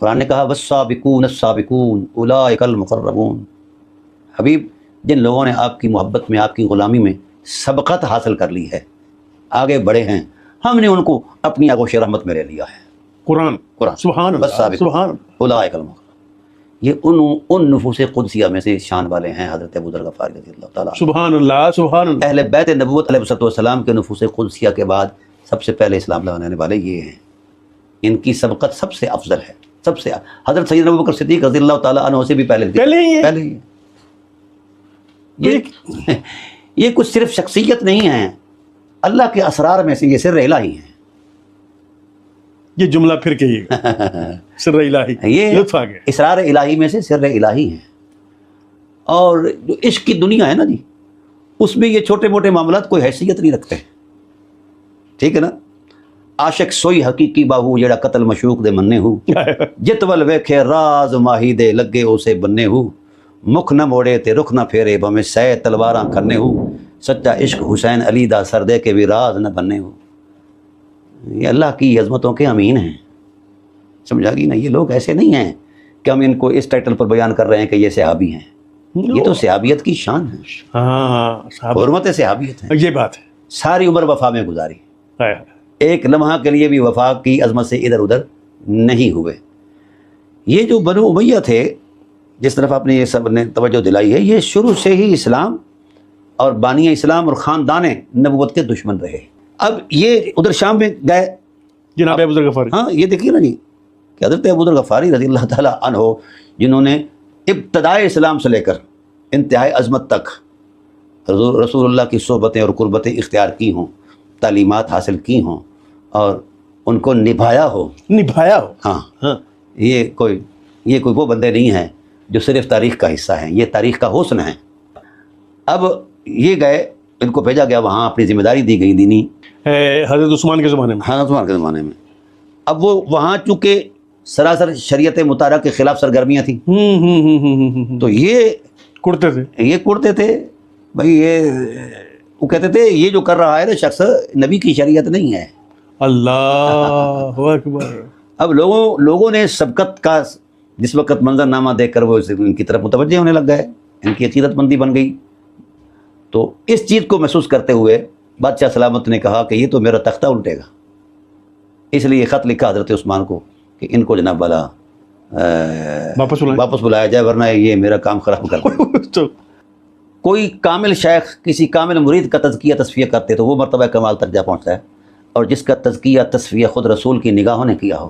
قرآن نے کہا والسابقون السابقون اولئک المقربون، حبیب جن لوگوں نے آپ کی محبت میں، آپ کی غلامی میں سبقت حاصل کر لی ہے، آگے بڑھے ہیں، ہم نے ان کو اپنی آغوش رحمت میں لے لیا ہے۔ قرآن سبحان اللہ سبحان اولئک المقربون، یہ ان نفوس قدسیہ میں سے شان والے ہیں حضرت ابو ذر غفاری رضی اللہ تعالیٰ عنہ۔ سبحان اللہ سبحان اللہ۔ اہل بیت نبوت علیہ الصلوۃ والسلام کے نفوس قدسیہ کے بعد سب سے پہلے اسلام لانے والے یہ ہیں، ان کی سبقت سب سے افضل ہے، سب سے حضرت سیدنا ابوبکر صدیق رضی اللہ تعالیٰ عنہ سے بھی پہلے ہی یہ کچھ صرف شخصیت نہیں ہے، اللہ کے اسرار میں سے یہ سر الہی ہیں۔ یہ جملہ پھر کہیے گا، سر الہی، یہ لطف آ گیا۔ اسرار الہی میں سے سر الہی ہیں۔ اور جو عشق کی دنیا ہے نا جی، اس میں یہ چھوٹے موٹے معاملات کوئی حیثیت نہیں رکھتے، ٹھیک ہے نا۔ عاشق سوئی حقیقی باہو جڑا قتل مشوق دے مننے ہو، جتول ویکھے راز ماہی دے لگے اسے بننے ہو، مکھ نہ موڑے تے رخ نہ پھیرے بھویں سہ تلواراں کھنے ہو، سچا عشق حسین علی دا سر دے کے بھی راز نہ بننے ہو۔ یہ اللہ کی عظمتوں کے امین ہیں، سمجھا گی نا۔ یہ لوگ ایسے نہیں ہیں کہ ہم ان کو اس ٹائٹل پر بیان کر رہے ہیں کہ یہ صحابی ہیں، یہ تو صحابیت کی شان ہے، ہاں حرمت صحابیت ہے۔ یہ بات ہے، ساری عمر وفا میں گزاری، ہائے ایک لمحہ کے لیے بھی وفا کی عظمت سے ادھر ادھر نہیں ہوئے۔ یہ جو بنو امیہ تھے جس طرف آپ نے یہ سب نے توجہ دلائی ہے، یہ شروع سے ہی اسلام اور بانی اسلام اور خاندان نبوت کے دشمن رہے۔ اب یہ ادھر شام میں گئے جناب ابو ذر غفاری، ہاں یہ دیکھیے نا جی کہ حضرت ابو ذر غفاری رضی اللہ تعالیٰ عنہ جنہوں نے ابتدائے اسلام سے لے کر انتہائی عظمت تک رسول اللہ کی صحبتیں اور قربتیں اختیار کی ہوں، تعلیمات حاصل کی ہوں اور ان کو نبھایا ہو، ہاں یہ کوئی وہ بندے نہیں ہیں جو صرف تاریخ کا حصہ ہیں، یہ تاریخ کا حسن ہے۔ اب یہ گئے، ان کو بھیجا گیا وہاں، اپنی ذمہ داری دی گئی دینی، حضرت عثمان کے زمانے میں، حضرت عثمان کے زمانے میں۔ اب وہ وہاں چونکہ سراسر شریعت مطالعہ کے خلاف سرگرمیاں تھیں، تو یہ کرتے تھے بھائی، یہ وہ کہتے تھے یہ جو کر رہا ہے نا شخص نبی کی شریعت نہیں ہے۔ اللہ اکبر۔ اب لوگوں نے سبقت کا جس وقت منظر نامہ دیکھ کر وہ ان کی طرف متوجہ ہونے لگ گئے، ان کی عقیدت مندی بن گئی۔ تو اس چیز کو محسوس کرتے ہوئے بادشاہ سلامت نے کہا کہ یہ تو میرا تختہ الٹے گا، اس لیے یہ خط لکھا حضرت عثمان کو کہ ان کو جناب والا واپس بلایا جائے ورنہ یہ میرا کام خراب کر دیں۔ کوئی کامل شیخ کسی کامل مرید کا تزکیہ تصفیہ کرتے تو وہ مرتبہ کمال تک جا پہنچتا ہے، اور جس کا تزکیہ تصفیہ خود رسول کی نگاہوں نے کیا ہو